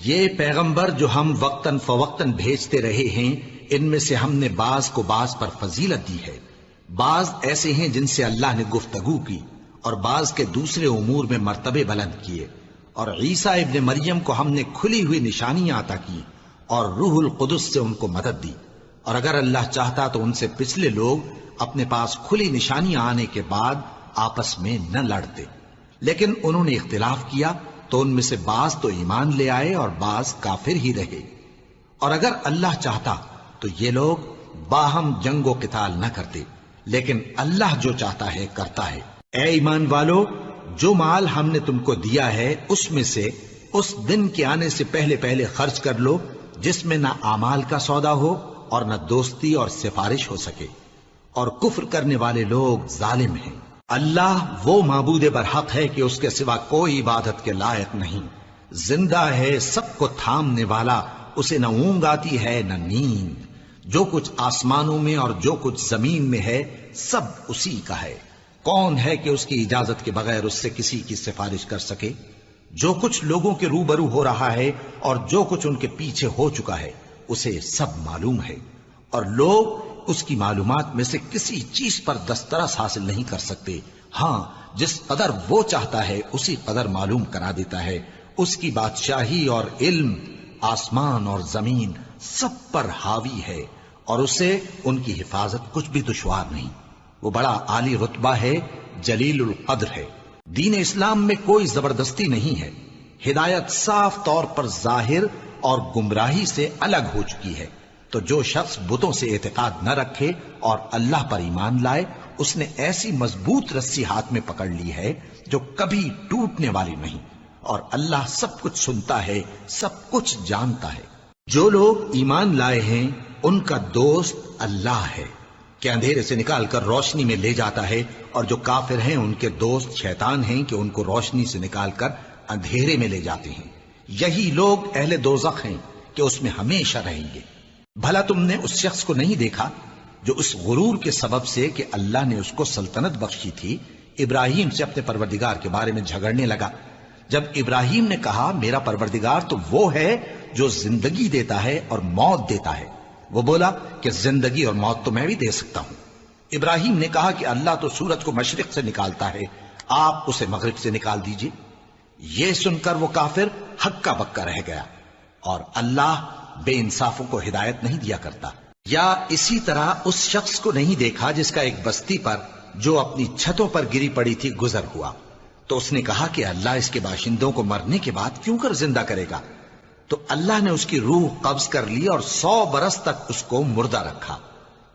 یہ پیغمبر جو ہم وقتاً فوقتاً بھیجتے رہے ہیں، ان میں سے ہم نے بعض کو بعض پر فضیلت دی ہے۔ بعض ایسے ہیں جن سے اللہ نے گفتگو کی، اور بعض کے دوسرے امور میں مرتبے بلند کیے۔ اور عیسیٰ ابن مریم کو ہم نے کھلی ہوئی نشانیاں عطا کی اور روح القدس سے ان کو مدد دی۔ اور اگر اللہ چاہتا تو ان سے پچھلے لوگ اپنے پاس کھلی نشانیاں آنے کے بعد آپس میں نہ لڑتے، لیکن انہوں نے اختلاف کیا تو ان میں سے بعض تو ایمان لے آئے اور بعض کافر ہی رہے۔ اور اگر اللہ چاہتا تو یہ لوگ باہم جنگ و قتال نہ کرتے، لیکن اللہ جو چاہتا ہے کرتا ہے۔ اے ایمان والو، جو مال ہم نے تم کو دیا ہے اس میں سے اس دن کے آنے سے پہلے پہلے خرچ کر لو جس میں نہ اعمال کا سودا ہو اور نہ دوستی اور سفارش ہو سکے، اور کفر کرنے والے لوگ ظالم ہیں۔ اللہ وہ معبود برحق ہے کہ اس کے سوا کوئی عبادت کے لائق نہیں، زندہ ہے، سب کو تھامنے والا، اسے نہ اونگ آتی ہے نہ نیند۔ جو کچھ آسمانوں میں اور جو کچھ زمین میں ہے سب اسی کا ہے۔ کون ہے کہ اس کی اجازت کے بغیر اس سے کسی کی سفارش کر سکے؟ جو کچھ لوگوں کے روبرو ہو رہا ہے اور جو کچھ ان کے پیچھے ہو چکا ہے اسے سب معلوم ہے، اور لوگ اس کی معلومات میں سے کسی چیز پر دسترس حاصل نہیں کر سکتے۔ ہاں، جس قدر وہ چاہتا ہے اسی قدر معلوم کرا دیتا ہے۔ اس کی بادشاہی اور علم آسمان اور زمین سب پر حاوی ہے، اور اسے ان کی حفاظت کچھ بھی دشوار نہیں۔ وہ بڑا عالی رتبہ ہے، جلیل القدر ہے۔ دین اسلام میں کوئی زبردستی نہیں ہے، ہدایت صاف طور پر ظاہر اور گمراہی سے الگ ہو چکی ہے۔ تو جو شخص بتوں سے اعتقاد نہ رکھے اور اللہ پر ایمان لائے، اس نے ایسی مضبوط رسی ہاتھ میں پکڑ لی ہے جو کبھی ٹوٹنے والی نہیں، اور اللہ سب کچھ سنتا ہے، سب کچھ جانتا ہے۔ جو لوگ ایمان لائے ہیں ان کا دوست اللہ ہے کہ اندھیرے سے نکال کر روشنی میں لے جاتا ہے، اور جو کافر ہیں ان کے دوست شیطان ہیں کہ ان کو روشنی سے نکال کر اندھیرے میں لے جاتے ہیں۔ یہی لوگ اہل دوزخ ہیں کہ اس میں ہمیشہ رہیں گے۔ بھلا تم نے اس شخص کو نہیں دیکھا جو اس غرور کے سبب سے کہ اللہ نے اس کو سلطنت بخشی تھی، ابراہیم سے اپنے پروردگار کے بارے میں جھگڑنے لگا؟ جب ابراہیم نے کہا میرا پروردگار تو وہ ہے جو زندگی دیتا ہے اور موت دیتا ہے، وہ بولا کہ زندگی اور موت تو میں بھی دے سکتا ہوں۔ ابراہیم نے کہا کہ اللہ تو سورج کو مشرق سے نکالتا ہے، آپ اسے مغرب سے نکال دیجئے۔ یہ سن کر وہ کافر ہکا بکا رہ گیا، اور اللہ بے انصافوں کو ہدایت نہیں دیا کرتا۔ یا اسی طرح اس شخص کو نہیں دیکھا جس کا ایک بستی پر جو اپنی چھتوں پر گری پڑی تھی گزر ہوا، تو اس نے کہا کہ اللہ اس کے باشندوں کو مرنے کے بعد کیوں کر زندہ کرے گا؟ تو اللہ نے اس کی روح قبض کر لی اور 100 برس تک اس کو مردہ رکھا۔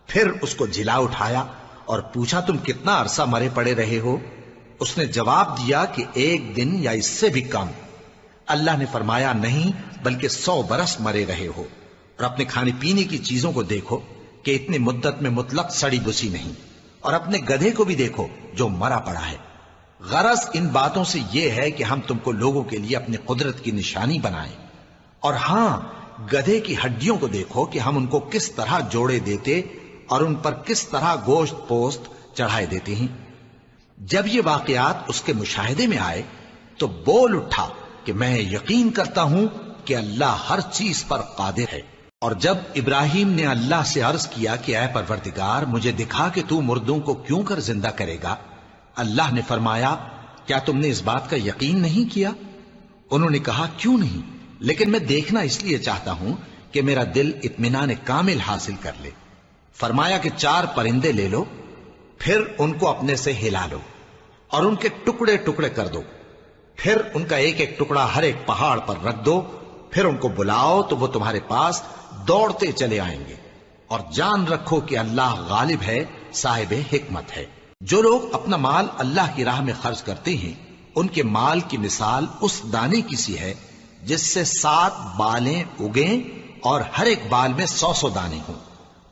پھر اس کو جلا اٹھایا اور پوچھا تم کتنا عرصہ مرے پڑے رہے ہو؟ اس نے جواب دیا کہ 1 دن یا اس سے بھی کم۔ اللہ نے فرمایا نہیں، بلکہ 100 برس مرے رہے ہو، اور اپنے کھانے پینے کی چیزوں کو دیکھو کہ اتنی مدت میں مطلق سڑی بسی نہیں، اور اپنے گدھے کو بھی دیکھو جو مرا پڑا ہے۔ غرض ان باتوں سے یہ ہے کہ ہم تم کو لوگوں کے لیے اپنی قدرت کی نشانی بنائیں۔ اور ہاں، گدھے کی ہڈیوں کو دیکھو کہ ہم ان کو کس طرح جوڑے دیتے اور ان پر کس طرح گوشت پوست چڑھائے دیتے ہیں۔ جب یہ واقعات اس کے مشاہدے میں آئے تو بول اٹھا کہ میں یقین کرتا ہوں کہ اللہ ہر چیز پر قادر ہے۔ اور جب ابراہیم نے اللہ سے عرض کیا کہ اے پروردگار مجھے دکھا کہ تو مردوں کو کیوں کر زندہ کرے گا، اللہ نے فرمایا کیا تم نے اس بات کا یقین نہیں کیا؟ انہوں نے کہا کیوں نہیں، لیکن میں دیکھنا اس لیے چاہتا ہوں کہ میرا دل اطمینان کامل حاصل کر لے۔ فرمایا کہ 4 پرندے لے لو، پھر ان کو اپنے سے ہلا لو اور ان کے ٹکڑے ٹکڑے کر دو، پھر ان کا ایک ایک ٹکڑا ہر ایک پہاڑ پر رکھ دو، پھر ان کو بلاؤ تو وہ تمہارے پاس دوڑتے چلے آئیں گے، اور جان رکھو کہ اللہ غالب ہے، صاحب حکمت ہے۔ جو لوگ اپنا مال اللہ کی راہ میں خرچ کرتے ہیں ان کے مال کی مثال اس دانے کی سی ہے جس سے 7 بالیں اگیں اور ہر ایک بال میں 100 دانے ہوں،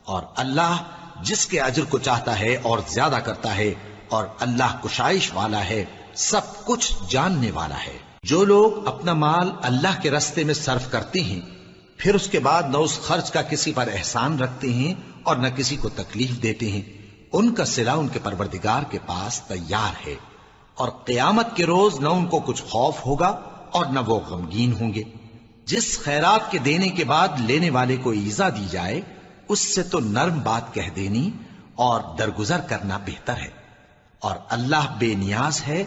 اور اللہ جس کے اجر کو چاہتا ہے اور زیادہ کرتا ہے، اور اللہ کشائش والا ہے، سب کچھ جاننے والا ہے۔ جو لوگ اپنا مال اللہ کے راستے میں صرف کرتے ہیں پھر اس کے بعد نہ اس خرچ کا کسی پر احسان رکھتے ہیں اور نہ کسی کو تکلیف دیتے ہیں، ان کا صلہ ان کے پروردگار کے پاس تیار ہے، اور قیامت کے روز نہ ان کو کچھ خوف ہوگا اور نہ وہ غمگین ہوں گے۔ جس خیرات کے دینے کے بعد لینے والے کو ایذا دی جائے اس سے تو نرم بات کہہ دینی اور درگزر کرنا بہتر ہے، اور اللہ بے نیاز ہے،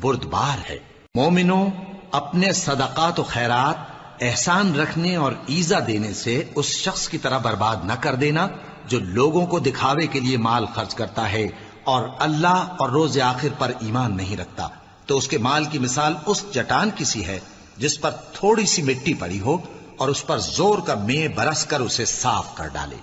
بردبار ہے۔ مومنوں، اپنے صدقات و خیرات احسان رکھنے اور ایذا دینے سے اس شخص کی طرح برباد نہ کر دینا جو لوگوں کو دکھاوے کے لیے مال خرچ کرتا ہے اور اللہ اور روز آخر پر ایمان نہیں رکھتا، تو اس کے مال کی مثال اس چٹان کی سی ہے جس پر تھوڑی سی مٹی پڑی ہو اور اس پر زور کا مے برس کر اسے صاف کر ڈالے۔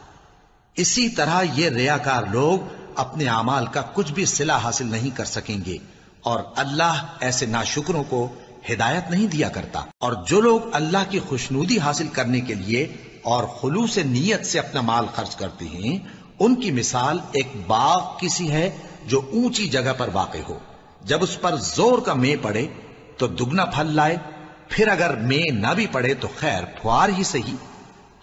اسی طرح یہ ریاکار لوگ اپنے اعمال کا کچھ بھی صلہ حاصل نہیں کر سکیں گے، اور اللہ ایسے ناشکروں کو ہدایت نہیں دیا کرتا۔ اور جو لوگ اللہ کی خوشنودی حاصل کرنے کے لیے اور خلوص نیت سے اپنا مال خرچ کرتے ہیں، ان کی مثال ایک باغ کی سی ہے جو اونچی جگہ پر واقع ہو، جب اس پر زور کا مے پڑے تو دگنا پھل لائے، پھر اگر مے نہ بھی پڑے تو خیر پھوار ہی صحیح،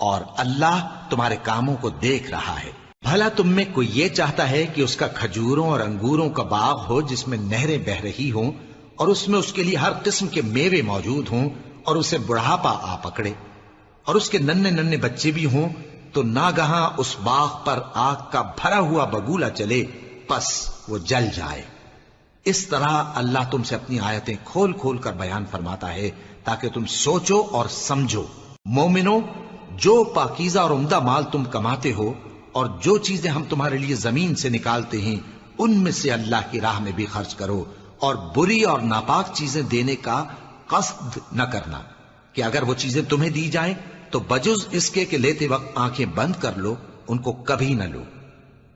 اور اللہ تمہارے کاموں کو دیکھ رہا ہے۔ بھلا تم میں کوئی یہ چاہتا ہے کہ اس کا کھجوروں اور انگوروں کا باغ ہو جس میں نہریں بہہ رہی ہوں اور اس میں اس کے لیے ہر قسم کے میوے موجود ہوں اور اسے بڑھاپا آ پکڑے اور اس کے ننھے ننھے بچے بھی ہوں، تو ناگہاں اس باغ پر آگ کا بھرا ہوا بگولا چلے پس وہ جل جائے؟ اس طرح اللہ تم سے اپنی آیتیں کھول کھول کر بیان فرماتا ہے تاکہ تم سوچو اور سمجھو۔ مومنو، جو پاکیزہ اور عمدہ مال تم کماتے ہو اور جو چیزیں ہم تمہارے لیے زمین سے نکالتے ہیں ان میں سے اللہ کی راہ میں بھی خرچ کرو، اور بری اور ناپاک چیزیں دینے کا قصد نہ کرنا کہ اگر وہ چیزیں تمہیں دی جائیں تو بجز اس کے کہ لیتے وقت آنکھیں بند کر لو ان کو کبھی نہ لو،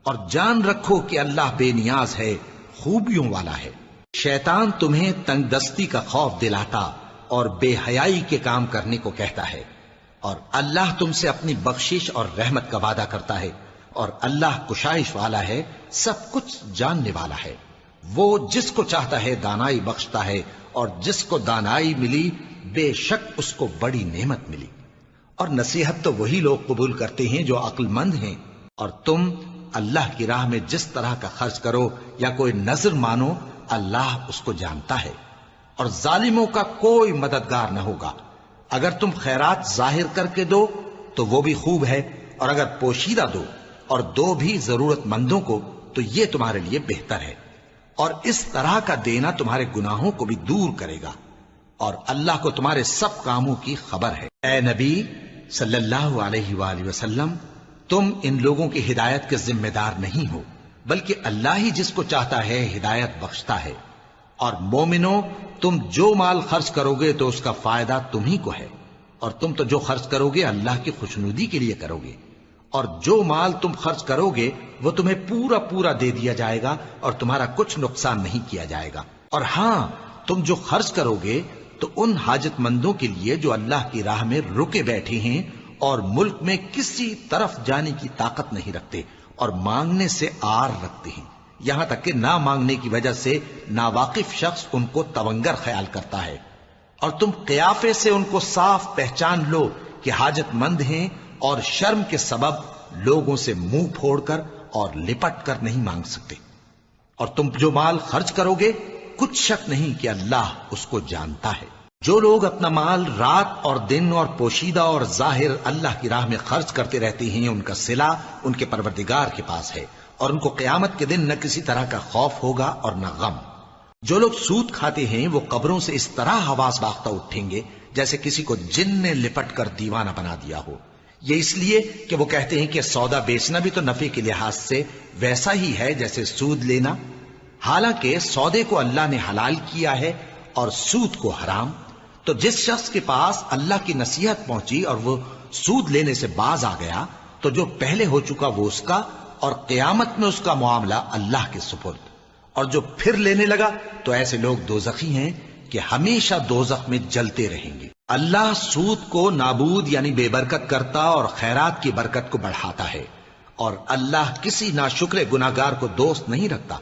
اور جان رکھو کہ اللہ بے نیاز ہے، خوبیوں والا ہے۔ شیطان تمہیں تنگ دستی کا خوف دلاتا اور بے حیائی کے کام کرنے کو کہتا ہے، اور اللہ تم سے اپنی بخشش اور رحمت کا وعدہ کرتا ہے، اور اللہ کشائش والا ہے، سب کچھ جاننے والا ہے۔ وہ جس کو چاہتا ہے دانائی بخشتا ہے، اور جس کو دانائی ملی بے شک اس کو بڑی نعمت ملی۔ اور نصیحت تو وہی لوگ قبول کرتے ہیں جو عقل مند ہیں، اور تم اللہ کی راہ میں جس طرح کا خرچ کرو یا کوئی نذر مانو اللہ اس کو جانتا ہے، اور ظالموں کا کوئی مددگار نہ ہوگا۔ اگر تم خیرات ظاہر کر کے دو تو وہ بھی خوب ہے، اور اگر پوشیدہ دو اور دو بھی ضرورت مندوں کو تو یہ تمہارے لیے بہتر ہے، اور اس طرح کا دینا تمہارے گناہوں کو بھی دور کرے گا، اور اللہ کو تمہارے سب کاموں کی خبر ہے۔ اے نبی صلی اللہ علیہ وآلہ وسلم، تم ان لوگوں کی ہدایت کے ذمہ دار نہیں ہو، بلکہ اللہ ہی جس کو چاہتا ہے ہدایت بخشتا ہے۔ اور مومنو، تم جو مال خرچ کرو گے تو اس کا فائدہ تمہیں کو ہے، اور تم تو جو خرچ کرو گے اللہ کی خوشنودی کے لیے کرو گے، اور جو مال تم خرچ کرو گے وہ تمہیں پورا پورا دے دیا جائے گا اور تمہارا کچھ نقصان نہیں کیا جائے گا۔ اور ہاں، تم جو خرچ کرو گے تو ان حاجت مندوں کے لیے جو اللہ کی راہ میں رکے بیٹھے ہیں اور ملک میں کسی طرف جانے کی طاقت نہیں رکھتے اور مانگنے سے آر رکھتے ہیں، یہاں تک کہ نہ مانگنے کی وجہ سے ناواقف شخص ان کو تونگر خیال کرتا ہے، اور تم قیافے سے ان کو صاف پہچان لو کہ حاجت مند ہیں، اور شرم کے سبب لوگوں سے منہ پھوڑ کر اور لپٹ کر نہیں مانگ سکتے۔ اور تم جو مال خرچ کرو گے کچھ شک نہیں کہ اللہ اس کو جانتا ہے۔ جو لوگ اپنا مال رات اور دن اور پوشیدہ اور ظاہر اللہ کی راہ میں خرچ کرتے رہتے ہیں، ان کا صلہ ان کے پروردگار کے پاس ہے، اور ان کو قیامت کے دن نہ کسی طرح کا خوف ہوگا اور نہ غم۔ جو لوگ سود کھاتے ہیں وہ قبروں سے اس طرح حواس باختہ اٹھیں گے جیسے کسی کو جن نے لپٹ کر دیوانہ بنا دیا ہو، یہ اس لیے کہ وہ کہتے ہیں کہ سودا بیچنا بھی تو نفع کے لحاظ سے ویسا ہی ہے جیسے سود لینا، حالانکہ سودے کو اللہ نے حلال کیا ہے اور سود کو حرام۔ تو جس شخص کے پاس اللہ کی نصیحت پہنچی اور وہ سود لینے سے باز آ گیا تو جو پہلے ہو چکا وہ اس کا، اور قیامت میں اس کا معاملہ اللہ کے سپرد، اور جو پھر لینے لگا تو ایسے لوگ دوزخی ہیں کہ ہمیشہ دوزخ میں جلتے رہیں گے۔ اللہ سود کو نابود یعنی بے برکت کرتا اور خیرات کی برکت کو بڑھاتا ہے، اور اللہ کسی ناشکر گناہگار کو دوست نہیں رکھتا۔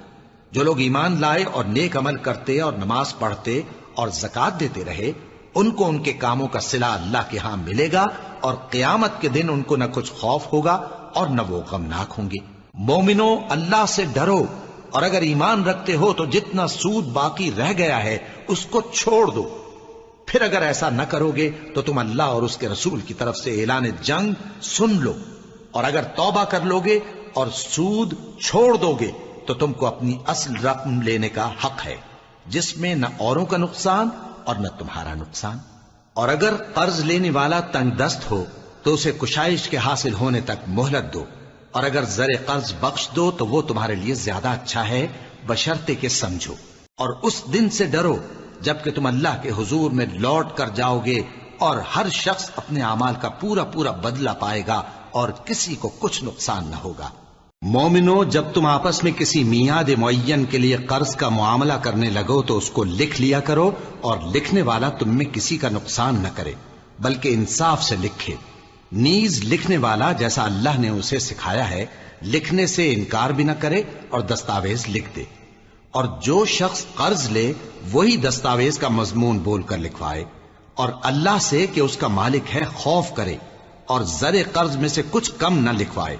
جو لوگ ایمان لائے اور نیک عمل کرتے اور نماز پڑھتے اور زکوٰۃ دیتے رہے، ان کو ان کے کاموں کا صلہ اللہ کے ہاں ملے گا، اور قیامت کے دن ان کو نہ کچھ خوف ہوگا اور نہ وہ غمناک ہوں گے۔ مومنو، اللہ سے ڈرو، اور اگر ایمان رکھتے ہو تو جتنا سود باقی رہ گیا ہے اس کو چھوڑ دو، پھر اگر ایسا نہ کرو گے تو تم اللہ اور اس کے رسول کی طرف سے اعلان جنگ سن لو، اور اگر توبہ کر لو گے اور سود چھوڑ دو گے تو تم کو اپنی اصل رقم لینے کا حق ہے، جس میں نہ اوروں کا نقصان اور نہ تمہارا نقصان۔ اور اگر قرض لینے والا تنگ دست ہو تو اسے کشائش کے حاصل ہونے تک مہلت دو، اور اگر زر قرض بخش دو تو وہ تمہارے لیے زیادہ اچھا ہے، بشرطے کہ سمجھو۔ اور اس دن سے ڈرو جبکہ تم اللہ کے حضور میں لوٹ کر جاؤ گے، اور ہر شخص اپنے اعمال کا پورا پورا بدلہ پائے گا اور کسی کو کچھ نقصان نہ ہوگا۔ مومنو، جب تم آپس میں کسی میعاد معین کے لیے قرض کا معاملہ کرنے لگو تو اس کو لکھ لیا کرو، اور لکھنے والا تم میں کسی کا نقصان نہ کرے بلکہ انصاف سے لکھے۔ نیز لکھنے والا جیسا اللہ نے اسے سکھایا ہے لکھنے سے انکار بھی نہ کرے اور دستاویز لکھ دے، اور جو شخص قرض لے وہی دستاویز کا مضمون بول کر لکھوائے، اور اللہ سے کہ اس کا مالک ہے خوف کرے، اور زر قرض میں سے کچھ کم نہ لکھوائے۔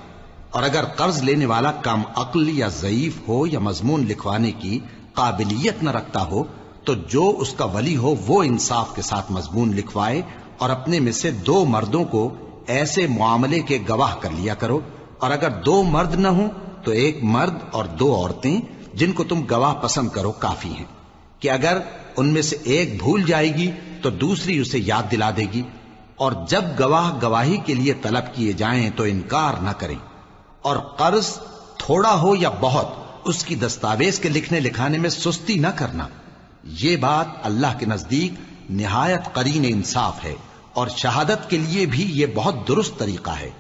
اور اگر قرض لینے والا کم عقل یا ضعیف ہو یا مضمون لکھوانے کی قابلیت نہ رکھتا ہو تو جو اس کا ولی ہو وہ انصاف کے ساتھ مضمون لکھوائے، اور اپنے میں سے 2 مردوں کو ایسے معاملے کے گواہ کر لیا کرو، اور اگر 2 مرد نہ ہوں تو 1 مرد اور 2 عورتیں جن کو تم گواہ پسند کرو کافی ہیں، کہ اگر ان میں سے ایک بھول جائے گی تو دوسری اسے یاد دلا دے گی۔ اور جب گواہ گواہی کے لیے طلب کیے جائیں تو انکار نہ کریں، اور قرض تھوڑا ہو یا بہت اس کی دستاویز کے لکھنے لکھانے میں سستی نہ کرنا۔ یہ بات اللہ کے نزدیک نہایت قرین انصاف ہے، اور شہادت کے لیے بھی یہ بہت درست طریقہ ہے۔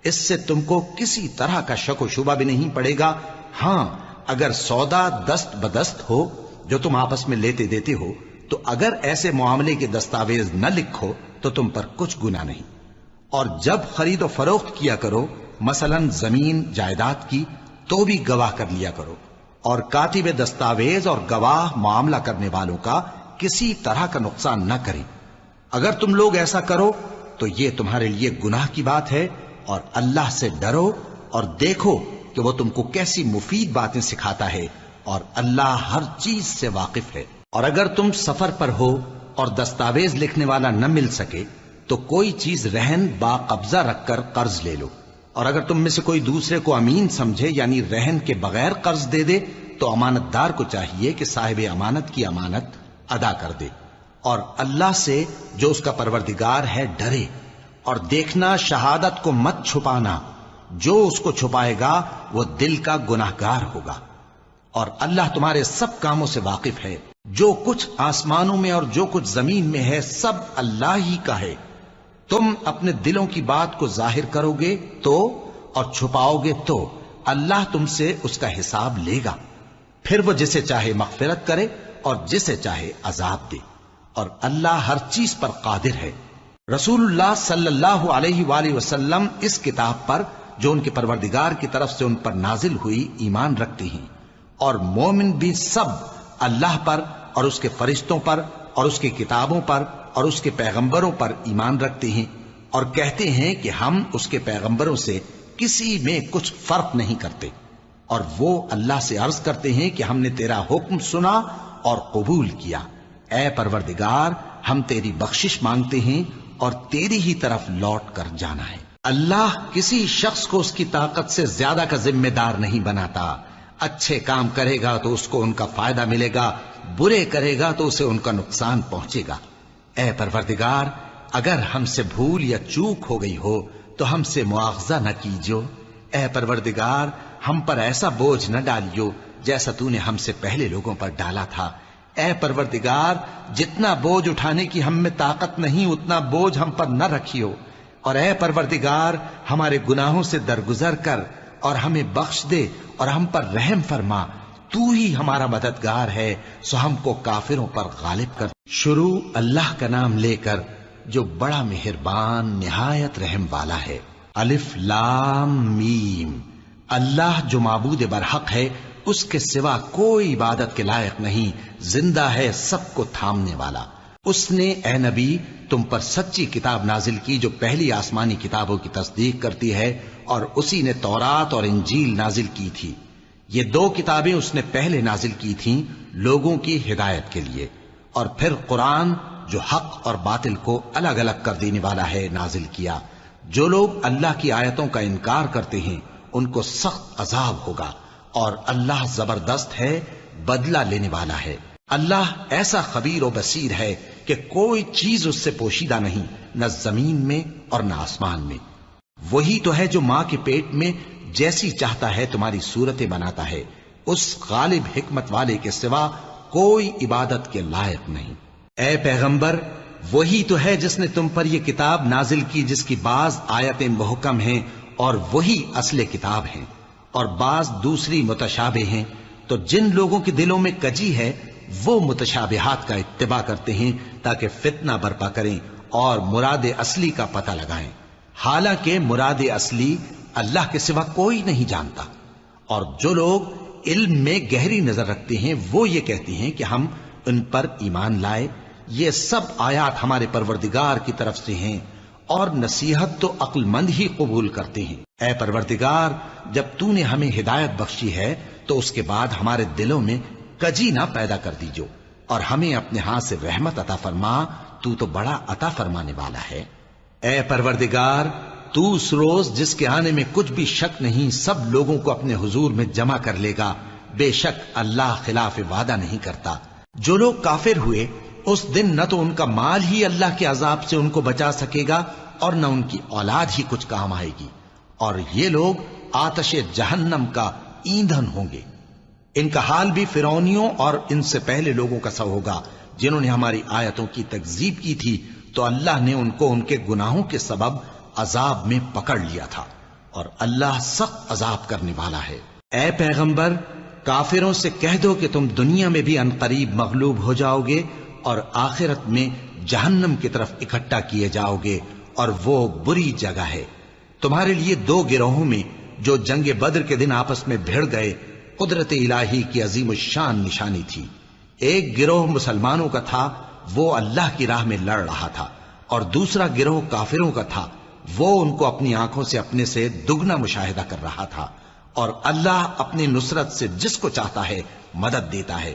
اس سے تم کو کسی طرح کا شک و شبہ بھی نہیں پڑے گا۔ ہاں، اگر سودا دست بدست ہو جو تم آپس میں لیتے دیتے ہو تو اگر ایسے معاملے کے دستاویز نہ لکھو تو تم پر کچھ گناہ نہیں۔ اور جب خرید و فروخت کیا کرو، مثلا زمین جائیداد کی، تو بھی گواہ کر لیا کرو، اور کاتب دستاویز اور گواہ معاملہ کرنے والوں کا کسی طرح کا نقصان نہ کریں۔ اگر تم لوگ ایسا کرو تو یہ تمہارے لیے گناہ کی بات ہے، اور اللہ سے ڈرو اور دیکھو کہ وہ تم کو کیسی مفید باتیں سکھاتا ہے، اور اللہ ہر چیز سے واقف ہے۔ اور اگر تم سفر پر ہو اور دستاویز لکھنے والا نہ مل سکے تو کوئی چیز رہن با قبضہ رکھ کر قرض لے لو، اور اگر تم میں سے کوئی دوسرے کو امین سمجھے یعنی رہن کے بغیر قرض دے دے تو امانت دار کو چاہیے کہ صاحب امانت کی امانت ادا کر دے، اور اللہ سے جو اس کا پروردگار ہے ڈرے، اور دیکھنا شہادت کو مت چھپانا، جو اس کو چھپائے گا وہ دل کا گناہگار ہوگا۔ اور اللہ تمہارے سب کاموں سے واقف ہے، جو کچھ آسمانوں میں اور جو کچھ زمین میں ہے سب اللہ ہی کا ہے۔ تم اپنے دلوں کی بات کو ظاہر کرو گے تو اور چھپاؤ گے تو اللہ تم سے اس کا حساب لے گا، پھر وہ جسے چاہے مغفرت کرے اور جسے چاہے عذاب دے، اور اللہ ہر چیز پر قادر ہے۔ رسول اللہ صلی اللہ علیہ وآلہ وسلم اس کتاب پر جو ان کے پروردگار کی طرف سے ان پر نازل ہوئی ایمان رکھتے ہیں، اور مومن بھی سب اللہ پر اور اس کے فرشتوں پر اور اس کی کتابوں پر اور اس کے پیغمبروں پر ایمان رکھتے ہیں، اور کہتے ہیں کہ ہم اس کے پیغمبروں سے کسی میں کچھ فرق نہیں کرتے، اور وہ اللہ سے عرض کرتے ہیں کہ ہم نے تیرا حکم سنا اور قبول کیا۔ اے پروردگار، ہم تیری بخشش مانگتے ہیں اور تیری ہی طرف لوٹ کر جانا ہے۔ اللہ کسی شخص کو اس کی طاقت سے زیادہ کا ذمہ دار نہیں بناتا۔ اچھے کام کرے گا تو اس کو ان کا فائدہ ملے گا، برے کرے گا تو اسے ان کا نقصان پہنچے گا۔ اے پروردگار، اگر ہم سے بھول یا چوک ہو گئی ہو تو ہم سے مواخذہ نہ کیجو۔ اے پروردگار، ہم پر ایسا بوجھ نہ ڈالیو جیسا تو نے ہم سے پہلے لوگوں پر ڈالا تھا۔ اے پروردگار، جتنا بوجھ اٹھانے کی ہم میں طاقت نہیں اتنا بوجھ ہم پر نہ رکھیو، اور اے پروردگار، ہمارے گناہوں سے درگزر کر اور ہمیں بخش دے اور ہم پر رحم فرما، تو ہی ہمارا مددگار ہے، سو ہم کو کافروں پر غالب کر۔ شروع اللہ کا نام لے کر جو بڑا مہربان نہایت رحم والا ہے۔ الف لام میم۔ اللہ جو معبود برحق ہے، اس کے سوا کوئی عبادت کے لائق نہیں، زندہ ہے، سب کو تھامنے والا۔ اس نے اے نبی تم پر سچی کتاب نازل کی جو پہلی آسمانی کتابوں کی تصدیق کرتی ہے، اور اسی نے تورات اور انجیل نازل کی تھی۔ یہ 2 کتابیں اس نے پہلے نازل کی تھیں لوگوں کی ہدایت کے لیے، اور پھر قرآن جو حق اور باطل کو الگ الگ کر دینے والا ہے نازل کیا۔ جو لوگ اللہ کی آیتوں کا انکار کرتے ہیں ان کو سخت عذاب ہوگا، اور اللہ زبردست ہے، بدلہ لینے والا ہے۔ اللہ ایسا خبیر و بصیر ہے کہ کوئی چیز اس سے پوشیدہ نہیں، نہ زمین میں اور نہ آسمان میں۔ وہی تو ہے جو ماں کے پیٹ میں جیسی چاہتا ہے تمہاری صورتیں بناتا ہے، اس غالب حکمت والے کے سوا کوئی عبادت کے لائق نہیں۔ اے پیغمبر، وہی تو ہے جس نے تم پر یہ کتاب نازل کی جس کی بعض آیتیں محکم ہیں اور وہی اصل کتاب ہیں، اور بعض دوسری متشابہ ہیں۔ تو جن لوگوں کے دلوں میں کجی ہے وہ متشابہات کا اتباع کرتے ہیں تاکہ فتنہ برپا کریں اور مراد اصلی کا پتہ لگائیں، حالانکہ مراد اصلی اللہ کے سوا کوئی نہیں جانتا۔ اور جو لوگ علم میں گہری نظر رکھتے ہیں وہ یہ کہتے ہیں کہ ہم ان پر ایمان لائے، یہ سب آیات ہمارے پروردگار کی طرف سے ہیں، اور نصیحت تو عقل مند ہی قبول کرتے ہیں۔ اے پروردگار، جب تو نے ہمیں ہدایت بخشی ہے تو اس کے بعد ہمارے دلوں میں کجی نہ پیدا کر دیجو، اور ہمیں اپنے ہاتھ سے رحمت عطا فرما، تو بڑا عطا فرمانے والا ہے۔ اے پروردگار، تو اس روز جس کے آنے میں کچھ بھی شک نہیں سب لوگوں کو اپنے حضور میں جمع کر لے گا، بے شک اللہ خلاف وعدہ نہیں کرتا۔ جو لوگ کافر ہوئے اس دن نہ تو ان کا مال ہی اللہ کے عذاب سے ان کو بچا سکے گا اور نہ ان کی اولاد ہی کچھ کام آئے گی، اور یہ لوگ آتش جہنم کا ایندھن ہوں گے۔ ان کا حال بھی فرعونیوں اور ان سے پہلے لوگوں کا سا ہوگا جنہوں نے ہماری آیتوں کی تکذیب کی تھی، تو اللہ نے ان کو ان کے گناہوں کے سبب عذاب میں پکڑ لیا تھا، اور اللہ سخت عذاب کرنے والا ہے۔ اے پیغمبر، کافروں سے کہہ دو کہ تم دنیا میں بھی عنقریب مغلوب ہو جاؤ گے اور آخرت میں جہنم کی طرف اکٹھا کیے جاؤ گے، اور وہ بری جگہ ہے۔ تمہارے لیے دو گروہوں میں جو جنگ بدر کے دن آپس میں بھیڑ گئے قدرت الہی کی عظیم الشان نشانی تھی۔ ایک گروہ مسلمانوں کا تھا، وہ اللہ کی راہ میں لڑ رہا تھا، اور دوسرا گروہ کافروں کا تھا، وہ ان کو اپنی آنکھوں سے اپنے سے دگنا مشاہدہ کر رہا تھا۔ اور اللہ اپنی نصرت سے جس کو چاہتا ہے مدد دیتا ہے۔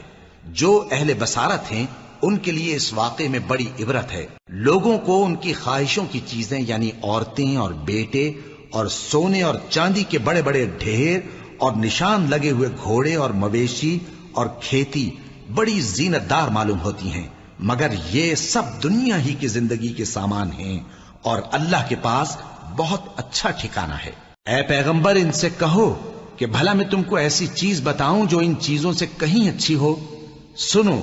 جو اہل بصارت ہیں ان کے لیے اس واقعے میں بڑی عبرت ہے۔ لوگوں کو ان کی خواہشوں کی چیزیں یعنی عورتیں اور بیٹے اور سونے اور چاندی کے بڑے بڑے ڈھیر اور نشان لگے ہوئے گھوڑے اور مویشی اور کھیتی بڑی زینت دار معلوم ہوتی ہیں، مگر یہ سب دنیا ہی کی زندگی کے سامان ہیں، اور اللہ کے پاس بہت اچھا ٹھکانہ ہے۔ اے پیغمبر، ان سے کہو کہ بھلا میں تم کو ایسی چیز بتاؤں جو ان چیزوں سے کہیں اچھی ہو؟ سنو،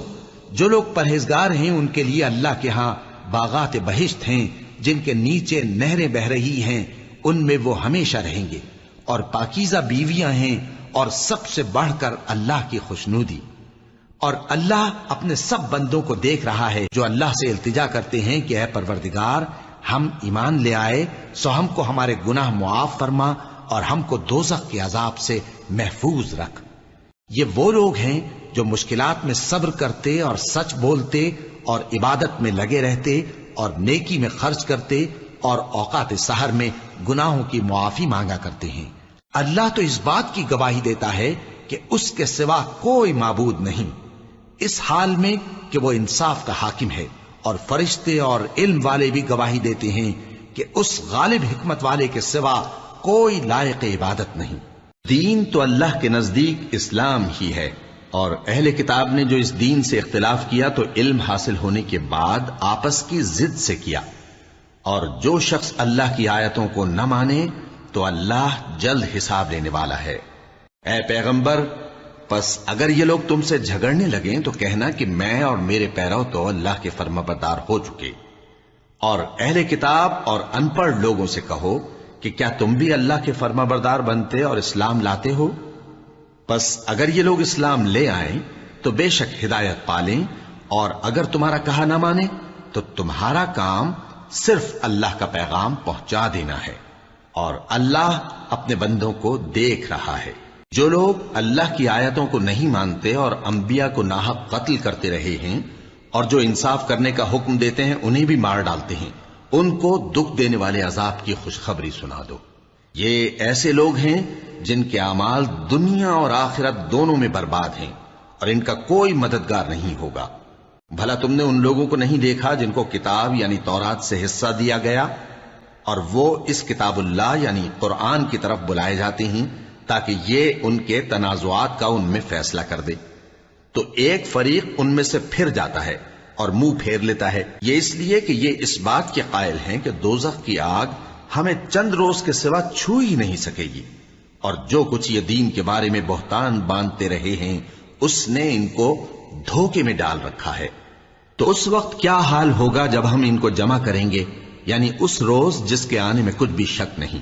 جو لوگ پرہیزگار ہیں ان کے لیے اللہ کے ہاں باغات بہشت ہیں جن کے نیچے نہریں بہ رہی ہیں، ان میں وہ ہمیشہ رہیں گے، اور پاکیزہ بیویاں ہیں، اور سب سے بڑھ کر اللہ کی خوشنودی۔ اور اللہ اپنے سب بندوں کو دیکھ رہا ہے جو اللہ سے التجا کرتے ہیں کہ اے پروردگار، ہم ایمان لے آئے سو ہم کو ہمارے گناہ معاف فرما اور ہم کو دوزخ کے عذاب سے محفوظ رکھ۔ یہ وہ لوگ ہیں جو مشکلات میں صبر کرتے اور سچ بولتے اور عبادت میں لگے رہتے اور نیکی میں خرچ کرتے اور اوقات سحر میں گناہوں کی معافی مانگا کرتے ہیں۔ اللہ تو اس بات کی گواہی دیتا ہے کہ اس کے سوا کوئی معبود نہیں، اس حال میں کہ وہ انصاف کا حاکم ہے، اور فرشتے اور علم والے بھی گواہی دیتے ہیں کہ اس غالب حکمت والے کے سوا کوئی لائق عبادت نہیں۔ دین تو اللہ کے نزدیک اسلام ہی ہے، اور اہل کتاب نے جو اس دین سے اختلاف کیا تو علم حاصل ہونے کے بعد آپس کی ضد سے کیا، اور جو شخص اللہ کی آیتوں کو نہ مانے تو اللہ جلد حساب لینے والا ہے۔ اے پیغمبر، پس اگر یہ لوگ تم سے جھگڑنے لگیں تو کہنا کہ میں اور میرے پیرو تو اللہ کے فرمانبردار ہو چکے، اور اہل کتاب اور ان پڑھ لوگوں سے کہو کہ کیا تم بھی اللہ کے فرمانبردار بنتے اور اسلام لاتے ہو؟ پس اگر یہ لوگ اسلام لے آئیں تو بے شک ہدایت پالیں، اور اگر تمہارا کہا نہ مانے تو تمہارا کام صرف اللہ کا پیغام پہنچا دینا ہے، اور اللہ اپنے بندوں کو دیکھ رہا ہے۔ جو لوگ اللہ کی آیتوں کو نہیں مانتے اور انبیاء کو ناحق قتل کرتے رہے ہیں، اور جو انصاف کرنے کا حکم دیتے ہیں انہیں بھی مار ڈالتے ہیں، ان کو دکھ دینے والے عذاب کی خوشخبری سنا دو۔ یہ ایسے لوگ ہیں جن کے اعمال دنیا اور آخرت دونوں میں برباد ہیں، اور ان کا کوئی مددگار نہیں ہوگا۔ بھلا تم نے ان لوگوں کو نہیں دیکھا جن کو کتاب یعنی تورات سے حصہ دیا گیا اور وہ اس کتاب اللہ یعنی قرآن کی طرف بلائے جاتے ہیں تاکہ یہ ان کے تنازعات کا ان میں فیصلہ کر دے؟ تو ایک فریق ان میں سے پھر جاتا ہے اور منہ پھیر لیتا ہے، یہ اس لیے کہ یہ اس بات کے قائل ہیں کہ دوزخ کی آگ ہمیں چند روز کے سوا چھو ہی نہیں سکے گی، اور جو کچھ یہ دین کے بارے میں بہتان باندھتے رہے ہیں اس نے ان کو دھوکے میں ڈال رکھا ہے۔ تو اس وقت کیا حال ہوگا جب ہم ان کو جمع کریں گے، یعنی اس روز جس کے آنے میں کچھ بھی شک نہیں،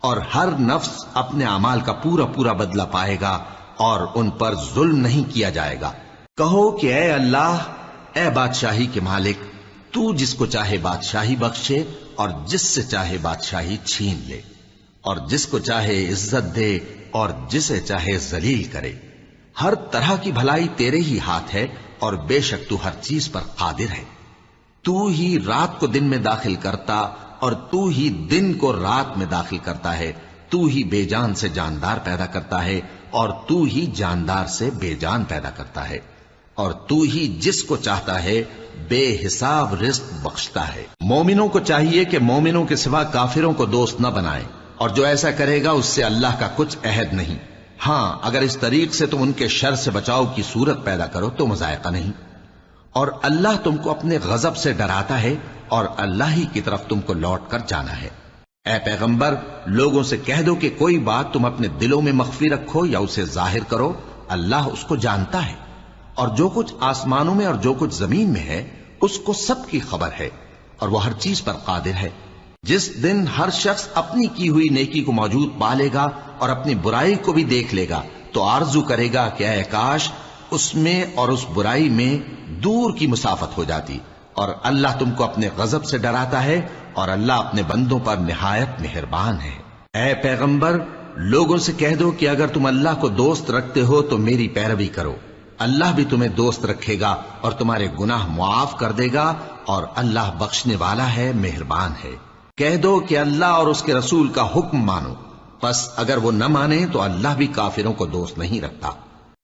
اور ہر نفس اپنے اعمال کا پورا پورا بدلہ پائے گا اور ان پر ظلم نہیں کیا جائے گا۔ کہو کہ اے اللہ، اے بادشاہی کے مالک، تو جس کو چاہے بادشاہی بخشے اور جس سے چاہے بادشاہی چھین لے، اور جس کو چاہے عزت دے اور جسے چاہے ذلیل کرے۔ ہر طرح کی بھلائی تیرے ہی ہاتھ ہے اور بے شک تو ہر چیز پر قادر ہے۔ تو ہی رات کو دن میں داخل کرتا اور تو ہی دن کو رات میں داخل کرتا ہے، تو ہی بے جان سے جاندار پیدا کرتا ہے اور تو ہی جاندار سے بے جان پیدا کرتا ہے، اور تو ہی جس کو چاہتا ہے بے حساب رزق بخشتا ہے۔ مومنوں کو چاہیے کہ مومنوں کے سوا کافروں کو دوست نہ بنائیں، اور جو ایسا کرے گا اس سے اللہ کا کچھ عہد نہیں۔ ہاں، اگر اس طریق سے تم ان کے شر سے بچاؤ کی صورت پیدا کرو تو مذائقہ نہیں، اور اللہ تم کو اپنے غضب سے ڈراتا ہے اور اللہ ہی کی طرف تم کو لوٹ کر جانا ہے۔ اے پیغمبر، لوگوں سے کہہ دو کہ کوئی بات تم اپنے دلوں میں مخفی رکھو یا اسے ظاہر کرو، اللہ اس کو جانتا ہے، اور جو کچھ آسمانوں میں اور جو کچھ زمین میں ہے اس کو سب کی خبر ہے، اور وہ ہر چیز پر قادر ہے۔ جس دن ہر شخص اپنی کی ہوئی نیکی کو موجود پا لے گا اور اپنی برائی کو بھی دیکھ لے گا تو آرزو کرے گا کہ اے کاش اس میں اور اس برائی میں دور کی مسافت ہو جاتی، اور اللہ تم کو اپنے غضب سے ڈراتا ہے اور اللہ اپنے بندوں پر نہایت مہربان ہے۔ اے پیغمبر، لوگوں سے کہہ دو کہ اگر تم اللہ کو دوست رکھتے ہو تو میری پیروی کرو، اللہ بھی تمہیں دوست رکھے گا اور تمہارے گناہ معاف کر دے گا، اور اللہ بخشنے والا ہے، مہربان ہے۔ کہہ دو کہ اللہ اور اس کے رسول کا حکم مانو، پس اگر وہ نہ مانے تو اللہ بھی کافروں کو دوست نہیں رکھتا۔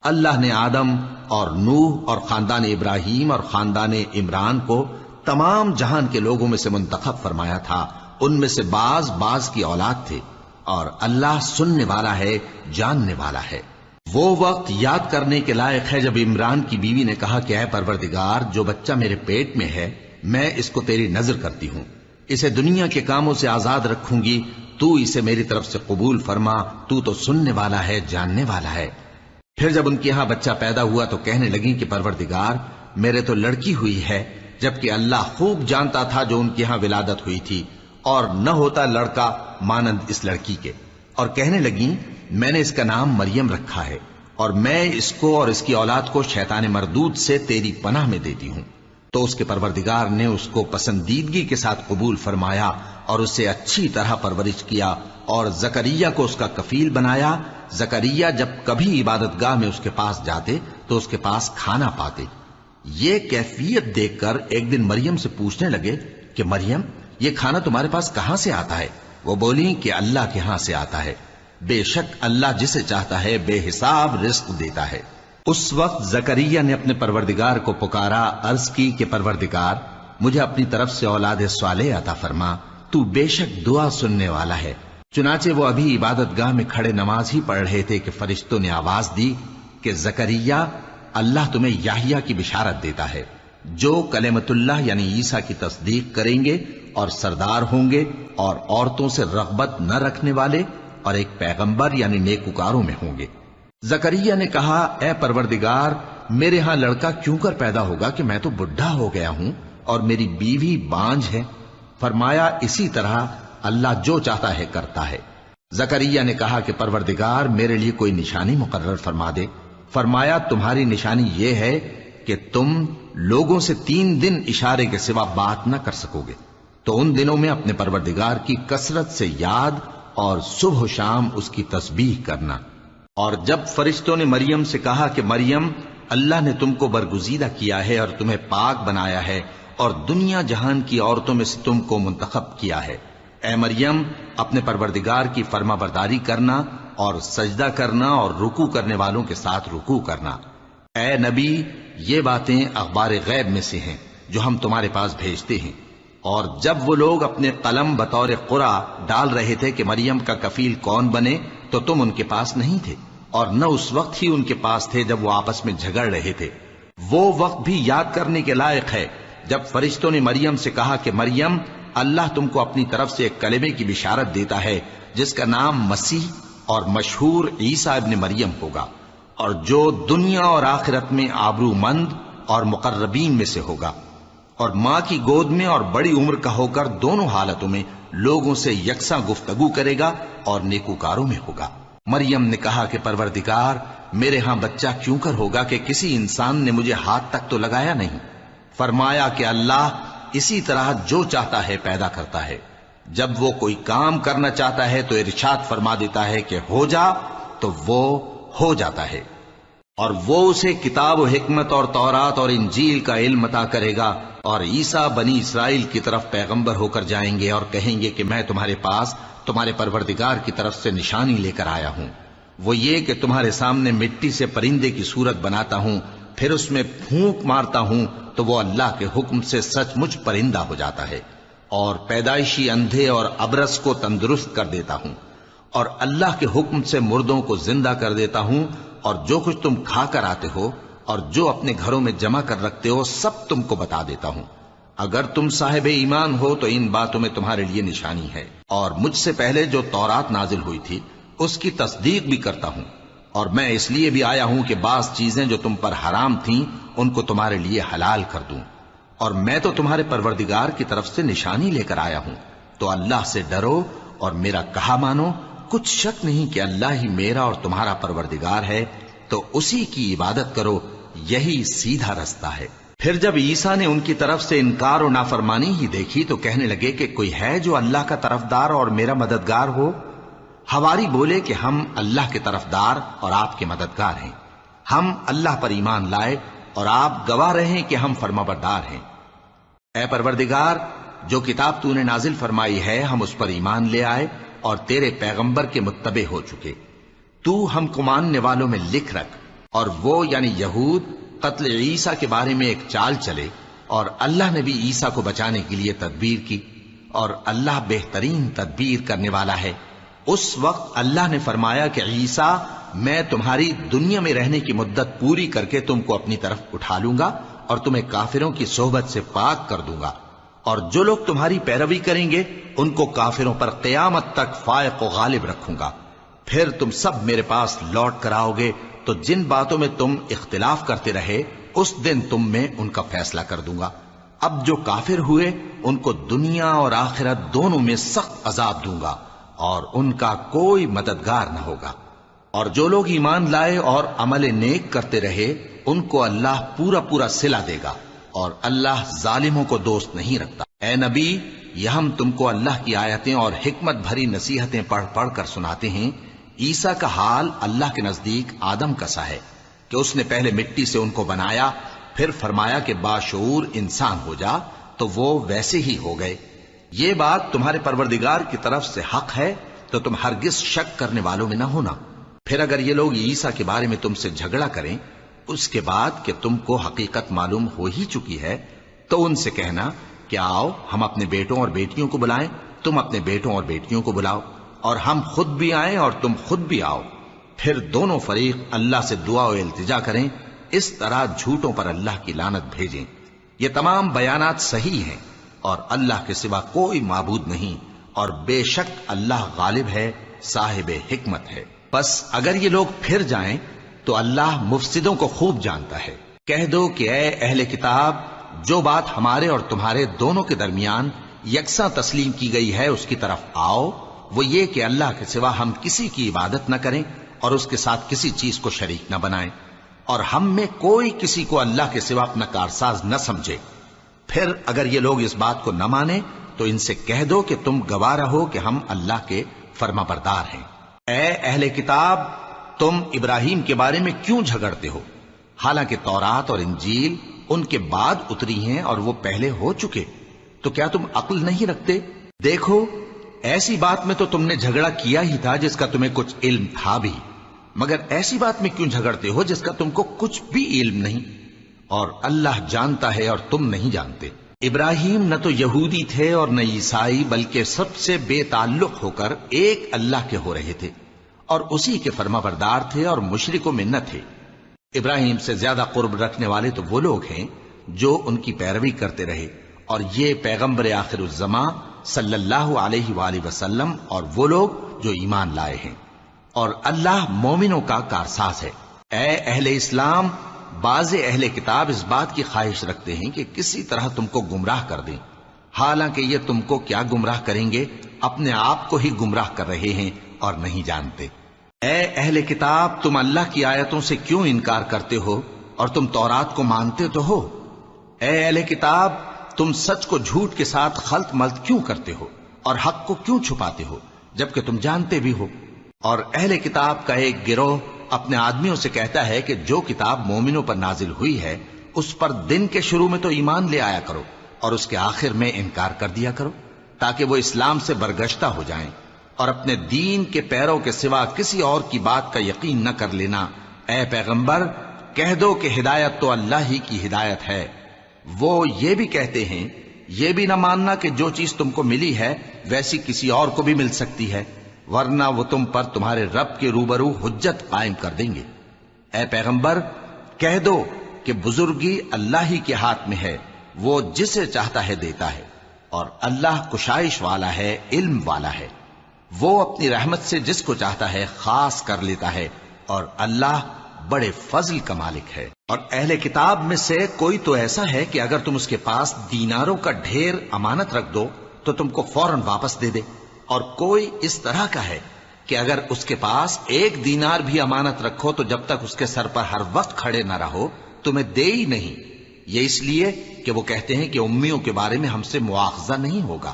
اللہ نے آدم اور نوح اور خاندان ابراہیم اور خاندان عمران کو تمام جہان کے لوگوں میں سے منتخب فرمایا تھا، ان میں سے بعض کی اولاد تھے، اور اللہ سننے والا ہے، جاننے والا ہے۔ وہ وقت یاد کرنے کے لائق ہے جب عمران کی بیوی نے کہا کہ اے پروردگار، جو بچہ میرے پیٹ میں ہے میں اس کو تیری نظر کرتی ہوں، اسے دنیا کے کاموں سے آزاد رکھوں گی، تو اسے میری طرف سے قبول فرما، تو سننے والا ہے، جاننے والا ہے۔ پھر جب ان کے ہاں بچہ پیدا ہوا تو کہنے لگی کہ پروردگار، میرے تو لڑکی ہوئی ہے، جبکہ اللہ خوب جانتا تھا جو ان کے ہاں ولادت ہوئی تھی، اور نہ ہوتا لڑکا مانند اس لڑکی کے، اور کہنے لگی میں نے اس کا نام مریم رکھا ہے، اور میں اس کو اور اس کی اولاد کو شیطان مردود سے تیری پناہ میں دیتی ہوں۔ تو اس کے پروردگار نے اس کو پسندیدگی کے ساتھ قبول فرمایا اور اسے اچھی طرح پرورش کیا، اور زکریا کو اس کا کفیل بنایا۔ زکریا جب کبھی عبادت گاہ میں اس کے پاس جاتے تو اس کے پاس کھانا پاتے۔ یہ کیفیت دیکھ کر ایک دن مریم سے پوچھنے لگے کہ مریم، یہ کھانا تمہارے پاس کہاں سے آتا ہے؟ وہ بولی کہ اللہ کے ہاں سے آتا ہے، بے شک اللہ جسے چاہتا ہے بے حساب رزق دیتا ہے۔ اس وقت زکریا نے اپنے پروردگار کو پکارا، عرض کی کہ پروردگار، مجھے اپنی طرف سے اولاد صالح عطا فرما، تو بے شک دعا سننے والا ہے۔ چنانچہ وہ ابھی عبادت گاہ میں کھڑے نماز ہی پڑھ رہے تھے کہ فرشتوں نے آواز دی کہ زکریا، اللہ تمہیں یحییٰ کی بشارت دیتا ہے، جو کلمۃ اللہ یعنی عیسیٰ کی تصدیق کریں گے اور سردار ہوں گے اور عورتوں سے رغبت نہ رکھنے والے اور ایک پیغمبر یعنی نیکوکاروں میں ہوں گے۔ زکریا نے کہا، اے پروردگار، میرے ہاں لڑکا کیوں کر پیدا ہوگا کہ میں تو بڈھا ہو گیا ہوں اور میری بیوی بانجھ ہے؟ فرمایا اسی طرح اللہ جو چاہتا ہے کرتا ہے۔ زکریا نے کہا کہ پروردگار، میرے لیے کوئی نشانی مقرر فرما دے۔ فرمایا تمہاری نشانی یہ ہے کہ تم لوگوں سے 3 دن اشارے کے سوا بات نہ کر سکو گے، تو ان دنوں میں اپنے پروردگار کی کثرت سے یاد اور صبح و شام اس کی تسبیح کرنا۔ اور جب فرشتوں نے مریم سے کہا کہ مریم، اللہ نے تم کو برگزیدہ کیا ہے اور تمہیں پاک بنایا ہے اور دنیا جہان کی عورتوں میں سے تم کو منتخب کیا ہے، اے مریم اپنے پروردگار کی فرما برداری کرنا اور سجدہ کرنا اور رکوع کرنے والوں کے ساتھ رکوع کرنا۔ اے نبی، یہ باتیں اخبار غیب میں سے ہیں جو ہم تمہارے پاس بھیجتے ہیں۔ اور جب وہ لوگ اپنے قلم بطور قرعہ ڈال رہے تھے کہ مریم کا کفیل کون بنے تو تم ان کے پاس نہیں تھے، اور نہ اس وقت ہی ان کے پاس تھے جب وہ آپس میں جھگڑ رہے تھے۔ وہ وقت بھی یاد کرنے کے لائق ہے جب فرشتوں نے مریم سے کہا کہ مریم، اللہ تم کو اپنی طرف سے ایک کلمے کی بشارت دیتا ہے جس کا نام مسیح اور مشہور عیسیٰ ابن مریم ہوگا، اور جو دنیا اور آخرت میں آبرو مند اور مقربین میں سے ہوگا، اور ماں کی گود میں اور بڑی عمر کا ہو کر دونوں حالتوں میں لوگوں سے یکساں گفتگو کرے گا اور نیکوکاروں میں ہوگا۔ مریم نے کہا کہ پروردگار، میرے ہاں بچہ کیوں کر ہوگا کہ کسی انسان نے مجھے ہاتھ تک تو لگایا نہیں۔ فرمایا کہ اللہ اسی طرح جو چاہتا ہے پیدا کرتا ہے، جب وہ کوئی کام کرنا چاہتا ہے تو ارشاد فرما دیتا ہے کہ ہو جا تو وہ ہو جاتا ہے۔ اور وہ اسے کتاب و حکمت اور تورات اور انجیل کا علم عطا کرے گا، اور عیسیٰ بنی اسرائیل کی طرف پیغمبر ہو کر جائیں گے اور کہیں گے کہ میں تمہارے پاس تمہارے پروردگار کی طرف سے نشانی لے کر آیا ہوں، وہ یہ کہ تمہارے سامنے مٹی سے پرندے کی صورت بناتا ہوں، پھر اس میں پھونک مارتا ہوں تو وہ اللہ کے حکم سے سچ مچ پرندہ ہو جاتا ہے، اور پیدائشی اندھے اور ابرص کو تندرست کر دیتا ہوں، اور اللہ کے حکم سے مردوں کو زندہ کر دیتا ہوں، اور جو کچھ تم کھا کر آتے ہو اور جو اپنے گھروں میں جمع کر رکھتے ہو سب تم کو بتا دیتا ہوں۔ اگر تم صاحب ایمان ہو تو ان باتوں میں تمہارے لیے نشانی ہے، اور مجھ سے پہلے جو تورات نازل ہوئی تھی اس کی تصدیق بھی کرتا ہوں، اور میں اس لیے بھی آیا ہوں کہ بعض چیزیں جو تم پر حرام تھیں ان کو تمہارے لیے حلال کر دوں، اور میں تو تمہارے پروردگار کی طرف سے نشانی لے کر آیا ہوں، تو اللہ سے ڈرو اور میرا کہا مانو۔ کچھ شک نہیں کہ اللہ ہی میرا اور تمہارا پروردگار ہے، تو اسی کی عبادت کرو، یہی سیدھا رستہ ہے۔ پھر جب عیسیٰ نے ان کی طرف سے انکار و نافرمانی ہی دیکھی تو کہنے لگے کہ کوئی ہے جو اللہ کا طرفدار اور میرا مددگار ہو؟ حواری بولے کہ ہم اللہ کے طرفدار اور آپ کے مددگار ہیں، ہم اللہ پر ایمان لائے اور آپ گواہ رہیں کہ ہم فرمانبردار ہیں۔ اے پروردگار، جو کتاب تو نے نازل فرمائی ہے ہم اس پر ایمان لے آئے اور تیرے پیغمبر کے متبع ہو چکے، تو ہم کو ماننے والوں میں لکھ رکھ۔ اور وہ یعنی یہود قتل عیسیٰ کے بارے میں ایک چال چلے، اور اللہ نے بھی عیسیٰ کو بچانے کے لیے تدبیر کی، اور اللہ بہترین تدبیر کرنے والا ہے۔ اس وقت اللہ نے فرمایا کہ عیسیٰ، میں تمہاری دنیا میں رہنے کی مدت پوری کر کے تم کو اپنی طرف اٹھا لوں گا اور تمہیں کافروں کی صحبت سے پاک کر دوں گا، اور جو لوگ تمہاری پیروی کریں گے ان کو کافروں پر قیامت تک فائق و غالب رکھوں گا۔ پھر تم سب میرے پاس لوٹ کر آؤ گے تو جن باتوں میں تم اختلاف کرتے رہے اس دن تم میں ان کا فیصلہ کر دوں گا۔ اب جو کافر ہوئے ان کو دنیا اور آخرت دونوں میں سخت عذاب دوں گا، اور ان کا کوئی مددگار نہ ہوگا۔ اور جو لوگ ایمان لائے اور عمل نیک کرتے رہے ان کو اللہ پورا پورا صلہ دے گا، اور اللہ ظالموں کو دوست نہیں رکھتا۔ اے نبی، یہ ہم تم کو اللہ کی آیتیں اور حکمت بھری نصیحتیں پڑھ پڑھ کر سناتے ہیں۔ عیسیٰ کا حال اللہ کے نزدیک آدم کا سا ہے کہ اس نے پہلے مٹی سے ان کو بنایا، پھر فرمایا کہ باشعور انسان ہو جا، تو وہ ویسے ہی ہو گئے۔ یہ بات تمہارے پروردگار کی طرف سے حق ہے، تو تم ہرگز شک کرنے والوں میں نہ ہونا۔ پھر اگر یہ لوگ عیسیٰ کے بارے میں تم سے جھگڑا کریں اس کے بعد کہ تم کو حقیقت معلوم ہو ہی چکی ہے، تو ان سے کہنا کہ آؤ ہم اپنے بیٹوں اور بیٹیوں کو بلائیں، تم اپنے بیٹوں اور بیٹیوں کو بلاؤ، اور ہم خود بھی آئیں اور تم خود بھی آؤ، پھر دونوں فریق اللہ سے دعا و التجا کریں، اس طرح جھوٹوں پر اللہ کی لعنت بھیجیں۔ یہ تمام بیانات صحیح ہیں، اور اللہ کے سوا کوئی معبود نہیں، اور بے شک اللہ غالب ہے، صاحب حکمت ہے۔ بس اگر یہ لوگ پھر جائیں تو اللہ مفسدوں کو خوب جانتا ہے۔ کہہ دو کہ اے اہل کتاب، جو بات ہمارے اور تمہارے دونوں کے درمیان یکساں تسلیم کی گئی ہے اس کی طرف آؤ، وہ یہ کہ اللہ کے سوا ہم کسی کی عبادت نہ کریں اور اس کے ساتھ کسی چیز کو شریک نہ بنائیں، اور ہم میں کوئی کسی کو اللہ کے سوا اپنا کارساز نہ سمجھے۔ پھر اگر یہ لوگ اس بات کو نہ مانیں تو ان سے کہہ دو کہ تم گواہ رہو کہ ہم اللہ کے فرما بردار ہیں۔ اے اہل کتاب، تم ابراہیم کے بارے میں کیوں جھگڑتے ہو؟ حالانکہ تورات اور انجیل ان کے بعد اتری ہیں اور وہ پہلے ہو چکے، تو کیا تم عقل نہیں رکھتے؟ دیکھو، ایسی بات میں تو تم نے جھگڑا کیا ہی تھا جس کا تمہیں کچھ علم تھا بھی، مگر ایسی بات میں کیوں جھگڑتے ہو جس کا تم کو کچھ بھی علم نہیں؟ اور اللہ جانتا ہے اور تم نہیں جانتے۔ ابراہیم نہ تو یہودی تھے اور نہ عیسائی، بلکہ سب سے بے تعلق ہو کر ایک اللہ کے ہو رہے تھے اور اسی کے فرمانبردار تھے اور مشرکوں میں نہ تھے۔ ابراہیم سے زیادہ قرب رکھنے والے تو وہ لوگ ہیں جو ان کی پیروی کرتے رہے، اور یہ پیغمبر آخر الزماں صلی اللہ علیہ وآلہ وسلم اور وہ لوگ جو ایمان لائے ہیں، اور اللہ مومنوں کا کارساز ہے۔ اے اہل اسلام، بعض اہل کتاب اس بات کی خواہش رکھتے ہیں کہ کسی طرح تم کو گمراہ کر دیں، حالانکہ یہ تم کو کیا گمراہ کریں گے، اپنے آپ کو ہی گمراہ کر رہے ہیں اور نہیں جانتے۔ اے اہل کتاب، تم اللہ کی آیتوں سے کیوں انکار کرتے ہو اور تم تورات کو مانتے تو ہو؟ اے اہل کتاب، تم سچ کو جھوٹ کے ساتھ خلط ملط کیوں کرتے ہو اور حق کو کیوں چھپاتے ہو جبکہ تم جانتے بھی ہو؟ اور اہل کتاب کا ایک گروہ اپنے آدمیوں سے کہتا ہے کہ جو کتاب مومنوں پر نازل ہوئی ہے اس پر دن کے شروع میں تو ایمان لے آیا کرو اور اس کے آخر میں انکار کر دیا کرو، تاکہ وہ اسلام سے برگشتہ ہو جائیں اور اپنے دین کے پیروں کے سوا کسی اور کی بات کا یقین نہ کر لینا۔ اے پیغمبر، کہہ دو کہ ہدایت تو اللہ ہی کی ہدایت ہے۔ وہ یہ بھی کہتے ہیں، یہ بھی نہ ماننا کہ جو چیز تم کو ملی ہے ویسی کسی اور کو بھی مل سکتی ہے، ورنہ وہ تم پر تمہارے رب کے روبرو حجت قائم کر دیں گے۔ اے پیغمبر، کہہ دو کہ بزرگی اللہ ہی کے ہاتھ میں ہے، وہ جسے چاہتا ہے دیتا ہے، اور اللہ کشائش والا ہے، علم والا ہے۔ وہ اپنی رحمت سے جس کو چاہتا ہے خاص کر لیتا ہے، اور اللہ بڑے فضل کا مالک ہے۔ اور اہل کتاب میں سے کوئی تو ایسا ہے کہ اگر تم اس کے پاس دیناروں کا ڈھیر امانت رکھ دو تو تم کو فوراً واپس دے دے، اور کوئی اس طرح کا ہے کہ اگر اس کے پاس ایک دینار بھی امانت رکھو تو جب تک اس کے سر پر ہر وقت کھڑے نہ رہو تمہیں دے ہی نہیں۔ یہ اس لیے کہ وہ کہتے ہیں کہ امیوں کے بارے میں ہم سے مواخذہ نہیں ہوگا۔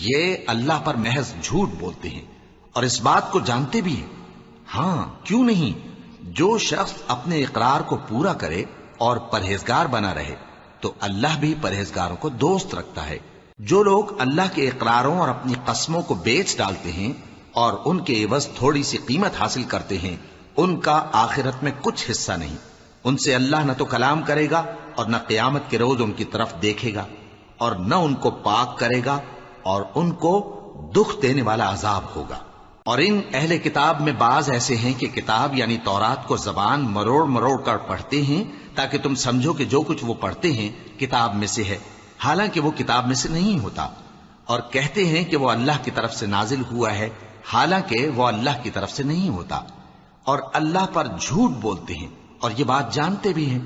یہ اللہ پر محض جھوٹ بولتے ہیں اور اس بات کو جانتے بھی ہیں۔ ہاں، کیوں نہیں، جو شخص اپنے اقرار کو پورا کرے اور پرہیزگار بنا رہے تو اللہ بھی پرہیزگاروں کو دوست رکھتا ہے۔ جو لوگ اللہ کے اقراروں اور اپنی قسموں کو بیچ ڈالتے ہیں اور ان کے عوض تھوڑی سی قیمت حاصل کرتے ہیں، ان کا آخرت میں کچھ حصہ نہیں۔ ان سے اللہ نہ تو کلام کرے گا اور نہ قیامت کے روز ان کی طرف دیکھے گا، اور نہ ان کو پاک کرے گا، اور ان کو دکھ دینے والا عذاب ہوگا۔ اور ان اہل کتاب میں بعض ایسے ہیں کہ کتاب یعنی تورات کو زبان مروڑ مروڑ کر پڑھتے ہیں تاکہ تم سمجھو کہ جو کچھ وہ پڑھتے ہیں کتاب میں سے ہے، حالانکہ وہ کتاب میں سے نہیں ہوتا، اور کہتے ہیں کہ وہ اللہ کی طرف سے نازل ہوا ہے، حالانکہ وہ اللہ کی طرف سے نہیں ہوتا، اور اللہ پر جھوٹ بولتے ہیں اور یہ بات جانتے بھی ہیں۔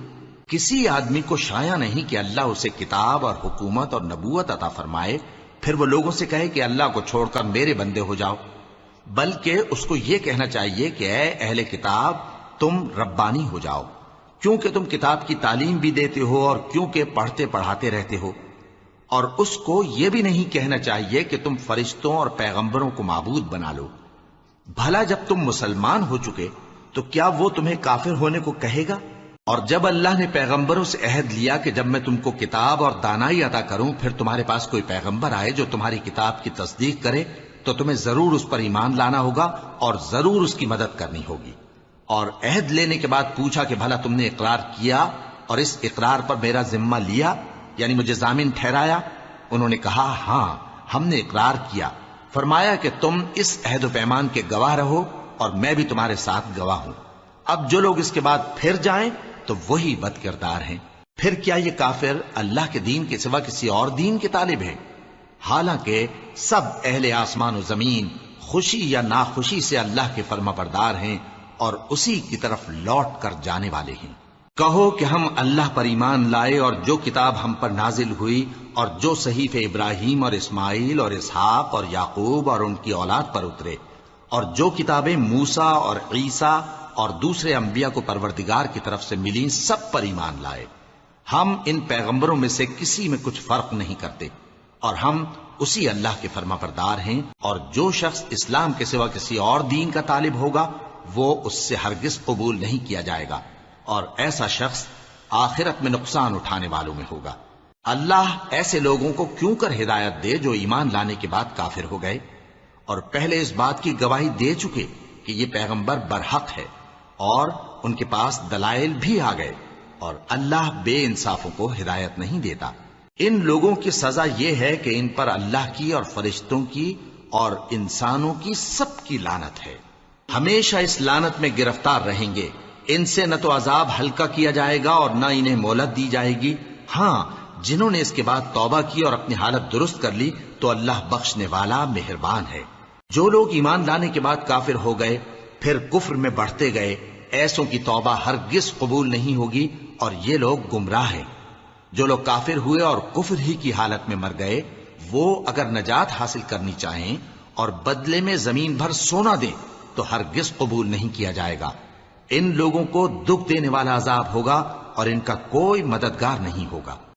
کسی آدمی کو شایع نہیں کہ اللہ اسے کتاب اور حکومت اور نبوت عطا فرمائے پھر وہ لوگوں سے کہے کہ اللہ کو چھوڑ کر میرے بندے ہو جاؤ، بلکہ اس کو یہ کہنا چاہیے کہ اے اہل کتاب، تم ربانی ہو جاؤ، کیونکہ تم کتاب کی تعلیم بھی دیتے ہو اور کیونکہ پڑھتے پڑھاتے رہتے ہو۔ اور اس کو یہ بھی نہیں کہنا چاہیے کہ تم فرشتوں اور پیغمبروں کو معبود بنا لو۔ بھلا جب تم مسلمان ہو چکے تو کیا وہ تمہیں کافر ہونے کو کہے گا؟ اور جب اللہ نے پیغمبروں سے عہد لیا کہ جب میں تم کو کتاب اور دانائی عطا کروں پھر تمہارے پاس کوئی پیغمبر آئے جو تمہاری کتاب کی تصدیق کرے تو تمہیں ضرور اس پر ایمان لانا ہوگا اور ضرور اس کی مدد کرنی ہوگی۔ اور عہد لینے کے بعد پوچھا کہ بھلا تم نے اقرار کیا اور اس اقرار پر میرا ذمہ لیا، یعنی مجھے ضامن ٹھہرایا؟ انہوں نے کہا ہاں، ہم نے اقرار کیا۔ فرمایا کہ تم اس عہد و پیمان کے گواہ رہو اور میں بھی تمہارے ساتھ گواہ ہوں۔ اب جو لوگ اس کے بعد پھر جائیں تو وہی بد کردار ہیں۔ پھر کیا یہ کافر اللہ کے دین کے سوا کسی اور دین کے طالب ہیں؟ حالانکہ سب اہل آسمان و زمین خوشی یا ناخوشی سے اللہ کے فرما بردار ہیں اور اسی کی طرف لوٹ کر جانے والے ہیں۔ کہو کہ ہم اللہ پر ایمان لائے اور جو کتاب ہم پر نازل ہوئی اور جو صحیف ابراہیم اور اسماعیل اور اسحاق اور یعقوب اور ان کی اولاد پر اترے، اور جو کتابیں موسیٰ اور عیسیٰ اور دوسرے انبیاء کو پروردگار کی طرف سے ملیں، سب پر ایمان لائے۔ ہم ان پیغمبروں میں سے کسی میں کچھ فرق نہیں کرتے، اور ہم اسی اللہ کے فرما بردار ہیں۔ اور جو شخص اسلام کے سوا کسی اور دین کا طالب ہوگا وہ اس سے ہرگز قبول نہیں کیا جائے گا، اور ایسا شخص آخرت میں نقصان اٹھانے والوں میں ہوگا۔ اللہ ایسے لوگوں کو کیوں کر ہدایت دے جو ایمان لانے کے بعد کافر ہو گئے اور پہلے اس بات کی گواہی دے چکے کہ یہ پیغمبر برحق ہے اور ان کے پاس دلائل بھی آ گئے، اور اللہ بے انصافوں کو ہدایت نہیں دیتا۔ ان لوگوں کی سزا یہ ہے کہ ان پر اللہ کی اور فرشتوں کی اور انسانوں کی سب کی لعنت ہے، ہمیشہ اس لعنت میں گرفتار رہیں گے۔ ان سے نہ تو عذاب ہلکا کیا جائے گا اور نہ انہیں مہلت دی جائے گی۔ ہاں، جنہوں نے اس کے بعد توبہ کی اور اپنی حالت درست کر لی تو اللہ بخشنے والا مہربان ہے۔ جو لوگ ایمان لانے کے بعد کافر ہو گئے پھر کفر میں بڑھتے گئے، ایسوں کی توبہ ہرگز قبول نہیں ہوگی اور یہ لوگ گمراہ ہیں۔ جو لوگ کافر ہوئے اور کفر ہی کی حالت میں مر گئے، وہ اگر نجات حاصل کرنی چاہیں اور بدلے میں زمین بھر سونا دیں تو ہرگز قبول نہیں کیا جائے گا۔ ان لوگوں کو دکھ دینے والا عذاب ہوگا اور ان کا کوئی مددگار نہیں ہوگا۔